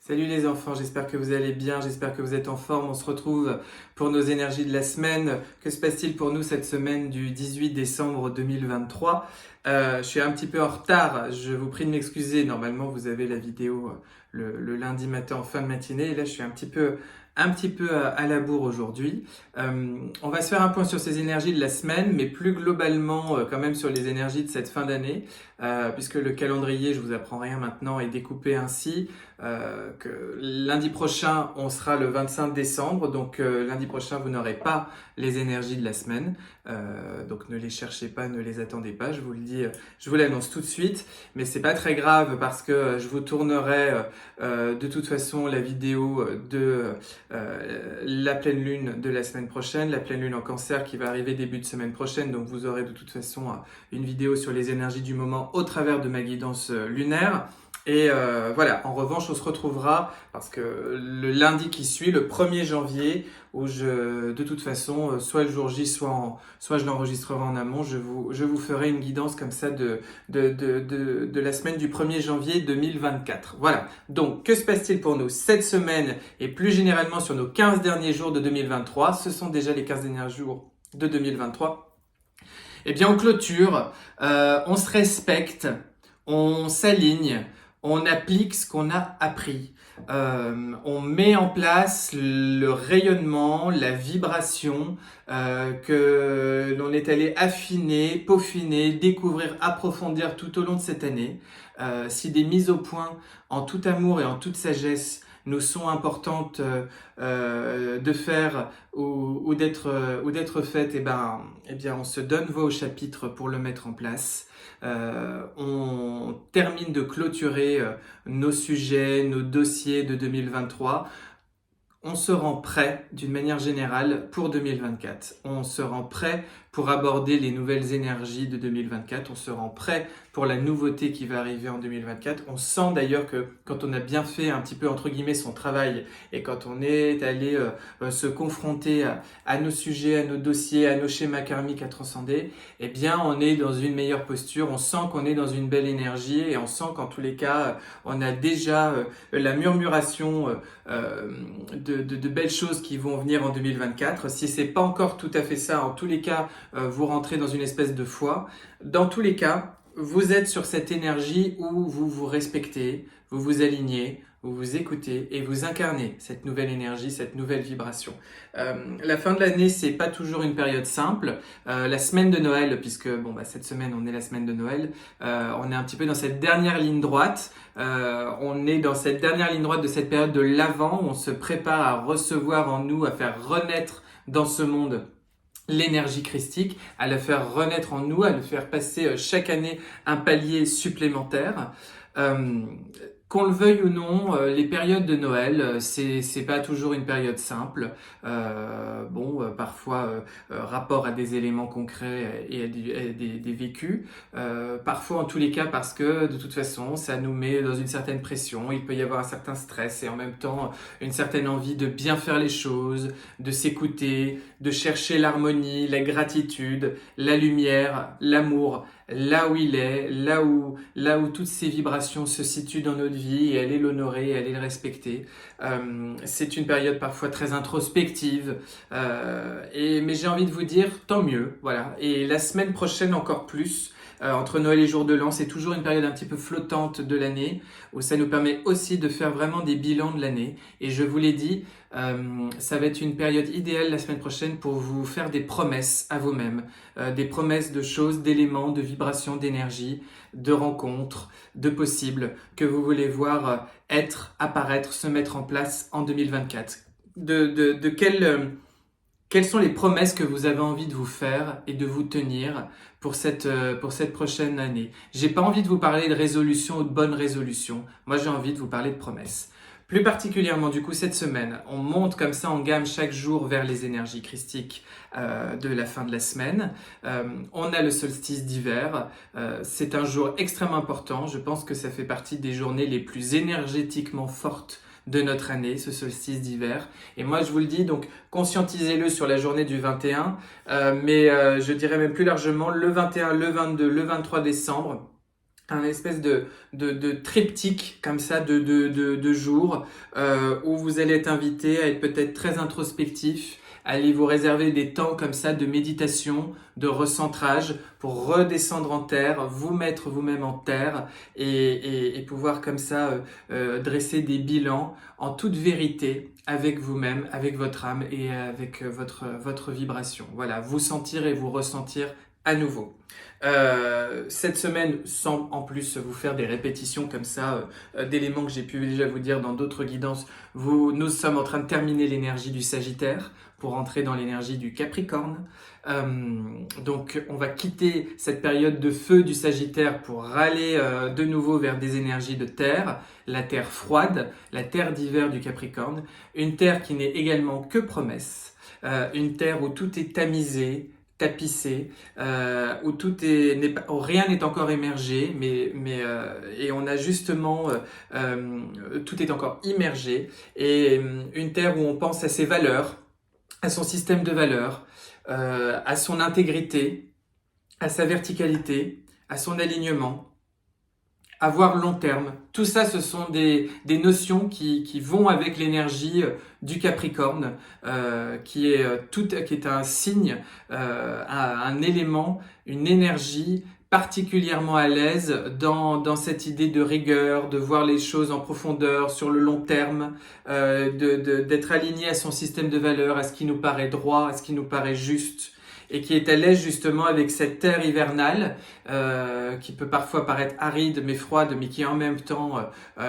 Salut les enfants, j'espère que vous allez bien, j'espère que vous êtes en forme. On se retrouve pour nos énergies de la semaine. Que se passe-t-il pour nous cette semaine du 18 décembre 2023? Je suis un petit peu en retard, je vous prie de m'excuser. Normalement, vous avez la vidéo le lundi matin en fin de matinée. Et là, je suis un petit peu à la bourre aujourd'hui. On va se faire un point sur ces énergies de la semaine, mais plus globalement quand même sur les énergies de cette fin d'année, puisque le calendrier, je vous apprends rien maintenant, est découpé ainsi. Que lundi prochain, on sera le 25 décembre, donc lundi prochain, vous n'aurez pas les énergies de la semaine, donc ne les cherchez pas, ne les attendez pas, je vous le dis, je vous l'annonce tout de suite, mais c'est pas très grave parce que je vous tournerai de toute façon la vidéo de la pleine lune de la semaine prochaine, la pleine lune en cancer qui va arriver début de semaine prochaine, donc vous aurez de toute façon une vidéo sur les énergies du moment au travers de ma guidance lunaire. Et voilà, en revanche, on se retrouvera parce que le lundi qui suit, le 1er janvier, où de toute façon, soit le jour J, soit je l'enregistrerai en amont, je vous ferai une guidance comme ça de la semaine du 1er janvier 2024. Voilà, donc que se passe-t-il pour nous cette semaine et plus généralement sur nos 15 derniers jours de 2023? Ce sont déjà les 15 derniers jours de 2023. Eh bien, on clôture, on se respecte, on s'aligne, on applique ce qu'on a appris. On met en place le rayonnement, la vibration que l'on est allé affiner, peaufiner, découvrir, approfondir tout au long de cette année. Si des mises au point en tout amour et en toute sagesse nous sont importantes de faire ou d'être faites, eh bien, on se donne voix au chapitre pour le mettre en place. On termine de clôturer nos sujets, nos dossiers de 2023. On se rend prêt d'une manière générale pour 2024. On se rend prêt pour aborder les nouvelles énergies de 2024. On se rend prêt pour la nouveauté qui va arriver en 2024. On sent d'ailleurs que quand on a bien fait un petit peu entre guillemets son travail et quand on est allé se confronter à nos sujets, à nos dossiers, à nos schémas karmiques à transcender, eh bien on est dans une meilleure posture. On sent qu'on est dans une belle énergie et on sent qu'en tous les cas on a déjà la murmuration de belles choses qui vont venir en 2024. Si c'est pas encore tout à fait ça, en tous les cas, vous rentrez dans une espèce de foi. Dans tous les cas, vous êtes sur cette énergie où vous vous respectez, vous vous alignez, vous vous écoutez et vous incarnez cette nouvelle énergie, cette nouvelle vibration. La fin de l'année, c'est pas toujours une période simple. La semaine de Noël, puisque cette semaine on est la semaine de Noël, on est un petit peu dans cette dernière ligne droite. On est dans cette dernière ligne droite de cette période de l'Avent où on se prépare à recevoir en nous, à faire renaître dans ce monde l'énergie christique, à la faire renaître en nous, à le faire passer chaque année un palier supplémentaire. Qu'on le veuille ou non, les périodes de Noël, c'est pas toujours une période simple. Parfois rapport à des éléments concrets et à des vécus. Parfois en tous les cas parce que de toute façon ça nous met dans une certaine pression. Il peut y avoir un certain stress et en même temps une certaine envie de bien faire les choses, de s'écouter, de chercher l'harmonie, la gratitude, la lumière, l'amour. Là où il est, là où toutes ces vibrations se situent dans notre vie et aller l'honorer, et aller le respecter. C'est une période parfois très introspective, mais j'ai envie de vous dire tant mieux, voilà. Et la semaine prochaine encore plus. Entre Noël et Jour de l'An, c'est toujours une période un petit peu flottante de l'année où ça nous permet aussi de faire vraiment des bilans de l'année. Et je vous l'ai dit, ça va être une période idéale la semaine prochaine pour vous faire des promesses à vous-même, des promesses de choses, d'éléments, de vibrations, d'énergie, de rencontres, de possibles que vous voulez voir être, apparaître, se mettre en place en 2024. Quelles sont les promesses que vous avez envie de vous faire et de vous tenir pour cette prochaine année? J'ai pas envie de vous parler de résolution ou de bonnes résolutions. Moi, j'ai envie de vous parler de promesses. Plus particulièrement, du coup, cette semaine, on monte comme ça en gamme chaque jour vers les énergies christiques de la fin de la semaine. On a le solstice d'hiver. C'est un jour extrêmement important. Je pense que ça fait partie des journées les plus énergétiquement fortes de notre année, ce solstice d'hiver. Et moi, je vous le dis, donc conscientisez-le sur la journée du 21, je dirais même plus largement le 21, le 22, le 23 décembre. un espèce de triptyque comme ça de jours où vous allez être invité à être peut-être très introspectif, allez vous réserver des temps comme ça de méditation, de recentrage pour redescendre en terre, vous mettre vous-même en terre et pouvoir comme ça dresser des bilans en toute vérité avec vous-même, avec votre âme et avec votre vibration. Voilà, vous sentir et vous ressentir à nouveau. Cette semaine, sans en plus vous faire des répétitions comme ça d'éléments que j'ai pu déjà vous dire dans d'autres guidances, nous sommes en train de terminer l'énergie du Sagittaire pour entrer dans l'énergie du Capricorne. Donc on va quitter cette période de feu du Sagittaire pour aller de nouveau vers des énergies de terre, la terre froide, la terre d'hiver du Capricorne, une terre qui n'est également que promesse, une terre où tout est tamisé, tapissé, où où rien n'est encore émergé, et on a justement tout est encore immergé, et une terre où on pense à ses valeurs, à son système de valeurs, à son intégrité, à sa verticalité, à son alignement, à voir long terme. Tout ça, ce sont des notions qui vont avec l'énergie du Capricorne, qui est un signe, un élément, une énergie particulièrement à l'aise dans cette idée de rigueur, de voir les choses en profondeur, sur le long terme, d'être aligné à son système de valeurs, à ce qui nous paraît droit, à ce qui nous paraît juste, et qui est à l'aise justement avec cette terre hivernale qui peut parfois paraître aride mais froide, mais qui en même temps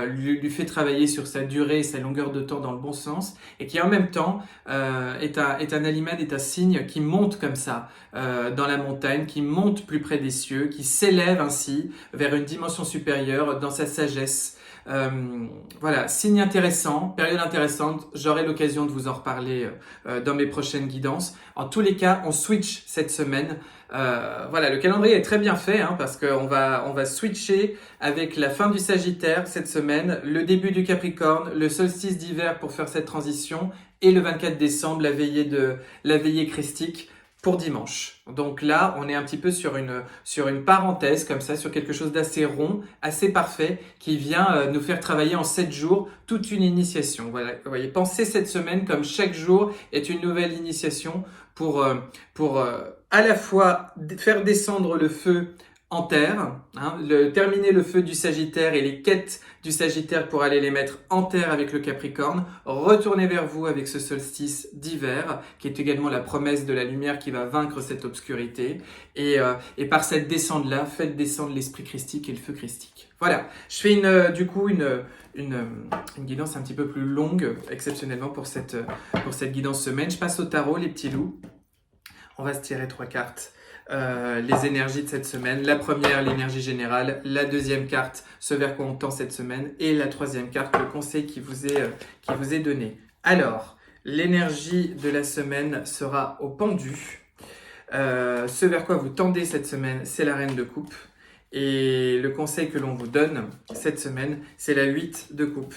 lui fait travailler sur sa durée et sa longueur de temps dans le bon sens, et qui en même temps est un aliment, est un signe qui monte comme ça dans la montagne, qui monte plus près des cieux, qui s'élève ainsi vers une dimension supérieure dans sa sagesse. Voilà, signe intéressant, période intéressante, j'aurai l'occasion de vous en reparler dans mes prochaines guidances. En tous les cas, on switch cette semaine. Voilà, le calendrier est très bien fait parce qu'on va switcher avec la fin du Sagittaire cette semaine, le début du Capricorne, le solstice d'hiver pour faire cette transition, et le 24 décembre, la veillée christique pour dimanche. Donc là, on est un petit peu sur une parenthèse comme ça, sur quelque chose d'assez rond, assez parfait, qui vient nous faire travailler en 7 jours toute une initiation. Voilà, vous voyez, pensez cette semaine comme chaque jour est une nouvelle initiation pour à la fois faire descendre le feu en terre, terminer le feu du Sagittaire et les quêtes du Sagittaire pour aller les mettre en terre avec le Capricorne, retourner vers vous avec ce solstice d'hiver, qui est également la promesse de la lumière qui va vaincre cette obscurité, et par cette descente-là, faites descendre l'esprit christique et le feu christique. Voilà, je fais une guidance un petit peu plus longue, exceptionnellement pour cette guidance semaine. Je passe au tarot, les petits loups. On va se tirer 3 cartes. Les énergies de cette semaine. La première, l'énergie générale. La deuxième carte, ce vers quoi on tend cette semaine. Et la troisième carte, le conseil qui vous est donné. Alors, l'énergie de la semaine sera au pendu. Ce vers quoi vous tendez cette semaine, c'est la reine de coupe. Et le conseil que l'on vous donne cette semaine, c'est la 8 de coupe.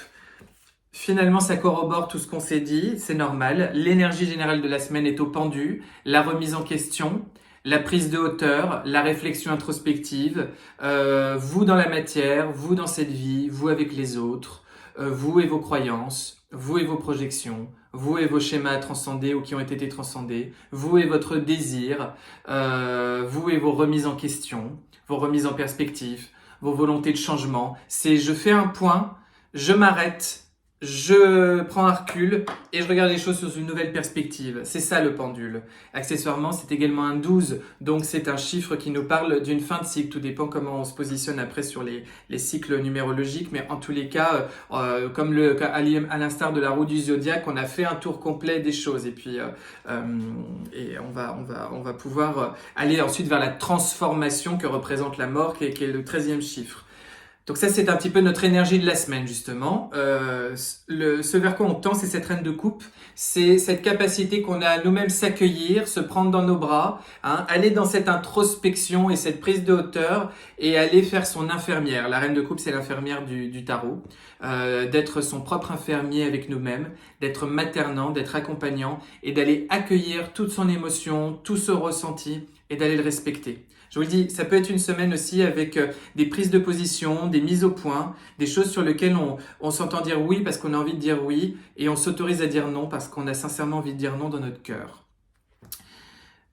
Finalement, ça corrobore tout ce qu'on s'est dit, c'est normal. L'énergie générale de la semaine est au pendu, la remise en question, la prise de hauteur, la réflexion introspective, vous dans la matière, vous dans cette vie, vous avec les autres, vous et vos croyances, vous et vos projections, vous et vos schémas à transcender ou qui ont été transcendés, vous et votre désir, vous et vos remises en question, vos remises en perspective, vos volontés de changement. C'est je fais un point, je m'arrête, je prends un recul et je regarde les choses sous une nouvelle perspective. C'est ça le pendule. Accessoirement, c'est également un 12, donc c'est un chiffre qui nous parle d'une fin de cycle. Tout dépend comment on se positionne après sur les cycles numérologiques, mais en tous les cas, comme à l'instar de la roue du zodiaque, on a fait un tour complet des choses et puis et on va pouvoir aller ensuite vers la transformation que représente la mort, qui est le 13e chiffre. Donc ça, c'est un petit peu notre énergie de la semaine, justement. Ce vers quoi on tend, c'est cette reine de coupe. C'est cette capacité qu'on a à nous-mêmes s'accueillir, se prendre dans nos bras, aller dans cette introspection et cette prise de hauteur et aller faire son infirmière. La reine de coupe, c'est l'infirmière du tarot. D'être son propre infirmier avec nous-mêmes, d'être maternant, d'être accompagnant et d'aller accueillir toute son émotion, tout ce ressenti et d'aller le respecter. Je vous le dis, ça peut être une semaine aussi avec des prises de position, des mises au point, des choses sur lesquelles on s'entend dire oui parce qu'on a envie de dire oui et on s'autorise à dire non parce qu'on a sincèrement envie de dire non dans notre cœur.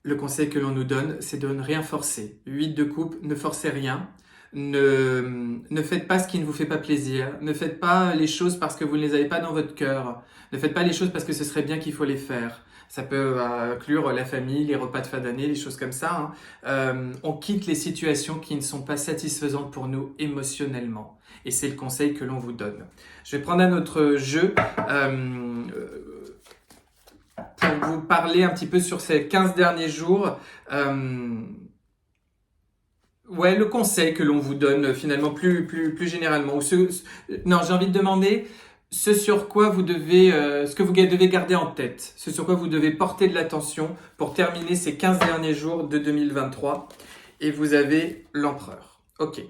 Le conseil que l'on nous donne, c'est de ne rien forcer. 8 de coupe, ne forcez rien. Ne faites pas ce qui ne vous fait pas plaisir. Ne faites pas les choses parce que vous ne les avez pas dans votre cœur. Ne faites pas les choses parce que ce serait bien qu'il faut les faire. Ça peut inclure la famille, les repas de fin d'année, les choses comme ça. On quitte les situations qui ne sont pas satisfaisantes pour nous émotionnellement. Et c'est le conseil que l'on vous donne. Je vais prendre un autre jeu pour vous parler un petit peu sur ces 15 derniers jours. Ouais, le conseil que l'on vous donne finalement plus généralement. Non, j'ai envie de demander ce sur quoi vous devez, ce que vous devez garder en tête, ce sur quoi vous devez porter de l'attention pour terminer ces 15 derniers jours de 2023. Et vous avez l'empereur. Ok.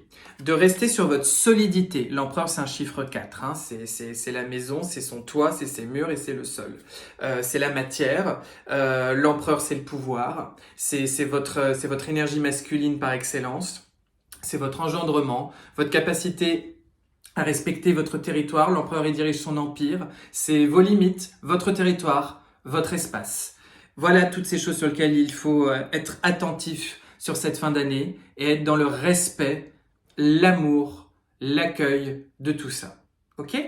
De rester sur votre solidité. L'empereur, c'est un chiffre 4. Hein. C'est la maison, c'est son toit, c'est ses murs et c'est le sol. C'est la matière. L'empereur, c'est le pouvoir. C'est votre énergie masculine par excellence. C'est votre engendrement, votre capacité à respecter votre territoire. L'empereur, il dirige son empire. C'est vos limites, votre territoire, votre espace. Voilà toutes ces choses sur lesquelles il faut être attentif sur cette fin d'année et être dans le respect, l'amour, l'accueil de tout ça. Ok?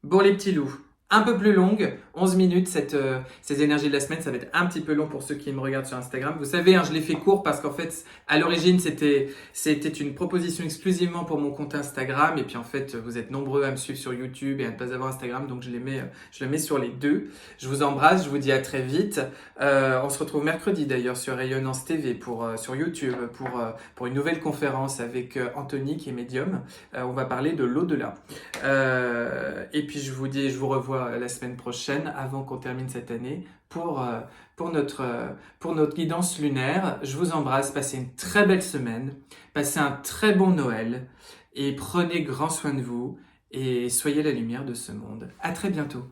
Bon les petits loups, un peu plus longue, 11 minutes ces énergies de la semaine, ça va être un petit peu long pour ceux qui me regardent sur Instagram. Vous savez, hein, je l'ai fait court parce qu'en fait, à l'origine, c'était une proposition exclusivement pour mon compte Instagram et puis en fait, vous êtes nombreux à me suivre sur YouTube et à ne pas avoir Instagram, donc je le mets sur les deux. Je vous embrasse, je vous dis à très vite. On se retrouve mercredi d'ailleurs sur Rayonnance TV sur YouTube pour une nouvelle conférence avec Anthony qui est médium. On va parler de l'au-delà. Et puis je vous revois la semaine prochaine avant qu'on termine cette année pour notre guidance lunaire. Je vous embrasse, passez une très belle semaine, passez un très bon Noël et prenez grand soin de vous et soyez la lumière de ce monde. À très bientôt.